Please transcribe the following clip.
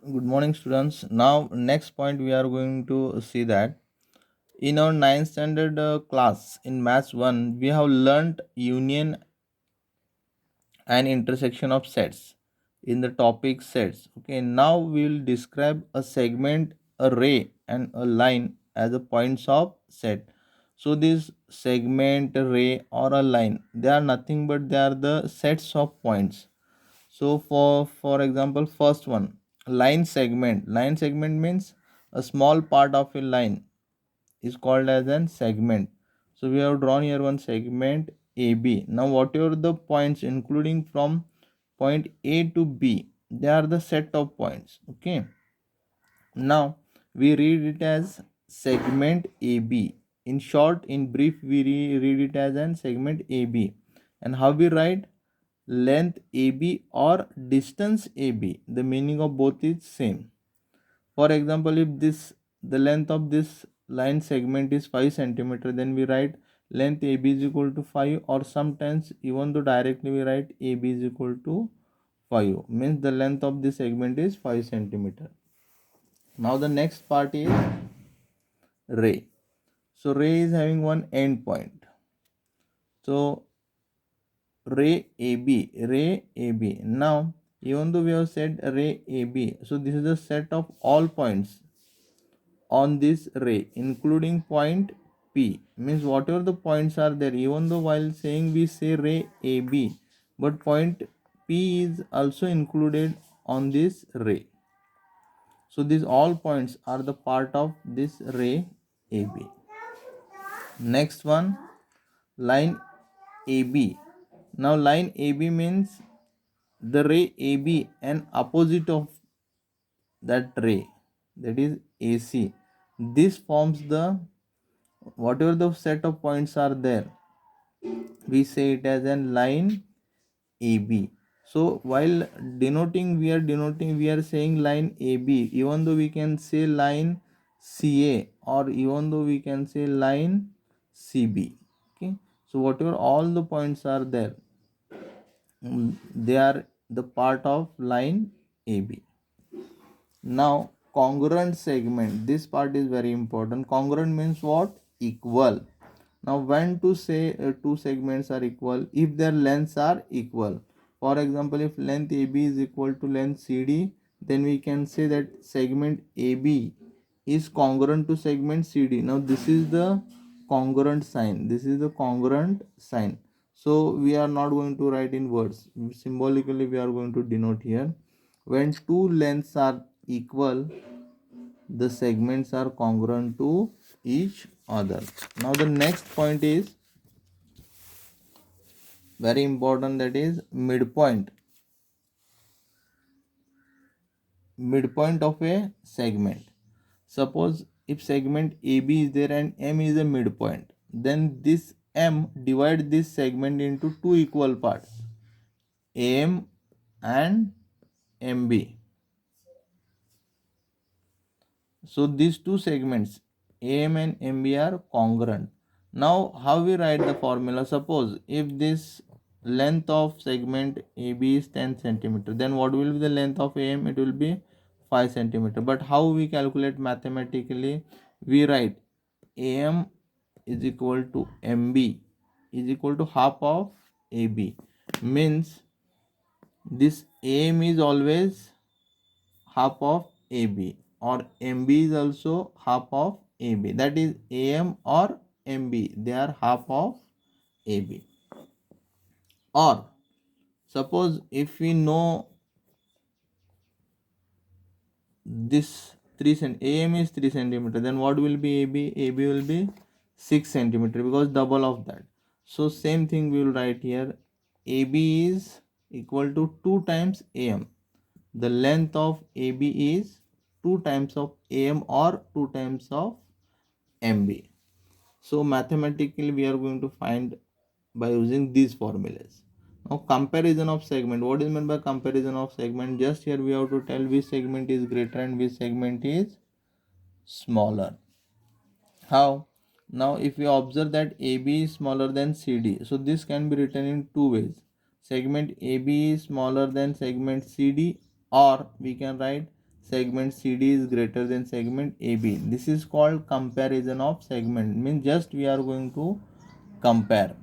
Good morning, students. Now, next point we are going to see that in our ninth standard class in Maths 1, we have learnt union and intersection of sets in the topic sets. Okay, now we will describe a segment, a ray, and a line as a points of set. So, this segment, a ray, or a line, they are nothing but they are the sets of points. So for example, first one, line segment. Line segment means a small part of a line is called as an segment. So we have drawn here one segment AB. Now whatever the points including from point A to B, they are the set of points. Okay. Now we read it as segment AB. In short, in brief, we read it as an segment AB. And how we write? Length AB or distance AB. The meaning of both is same. For example, if this the length of this line segment is 5 centimeter, then we write length AB is equal to 5, or sometimes even though directly we write AB is equal to 5, means the length of this segment is 5 centimeter. Now the next part is ray. So ray is having one end point. So ray AB. Now, even though we have said ray AB, so this is the set of all points on this ray, including point P. Means whatever the points are there, even though while saying we say ray AB, but point P is also included on this ray. So these all points are the part of this ray AB. Next one, line AB. Now line AB means the ray AB and opposite of that ray, that is AC. This forms the whatever the set of points are there, we say it as a line AB. So while denoting we are saying line AB, even though we can say line CA, or even though we can say line CB. Okay, so whatever all the points are there, they are the part of line AB. Now congruent segment, this part is very important. Congruent means what? Equal. Now when to say two segments are equal? If their lengths are equal. For example, if length AB is equal to length CD, then we can say that segment AB is congruent to segment CD. Now this is the congruent sign. This is the congruent sign. So we are not going to write in words. Symbolically we are going to denote here. When two lengths are equal, the segments are congruent to each other. Now the next point is very important, that is midpoint of a segment. Suppose if segment AB is there and M is a midpoint, then this M divide this segment into two equal parts, AM and MB. So these two segments AM and MB are congruent. Now how we write the formula? Suppose if this length of segment AB is 10 centimeter, then what will be the length of AM? It will be 5 centimeter. But how we calculate mathematically? We write AM is equal to MB is equal to half of AB. Means this AM is always half of AB, or MB is also half of AB. That is AM or MB, they are half of AB. Or suppose if we know this 3 AM is 3 centimeter, then what will be AB? AB will be 6 centimeter, because double of that. So same thing we will write here. AB is equal to 2 times AM. The length of AB is 2 times of AM or 2 times of MB. So mathematically we are going to find by using these formulas. Now comparison of segment. What is meant by comparison of segment? Just here we have to tell which segment is greater and which segment is smaller. How? Now if we observe that AB is smaller than CD, so this can be written in two ways. Segment AB is smaller than segment CD, or we can write segment CD is greater than segment AB. This is called comparison of segment, means just we are going to compare.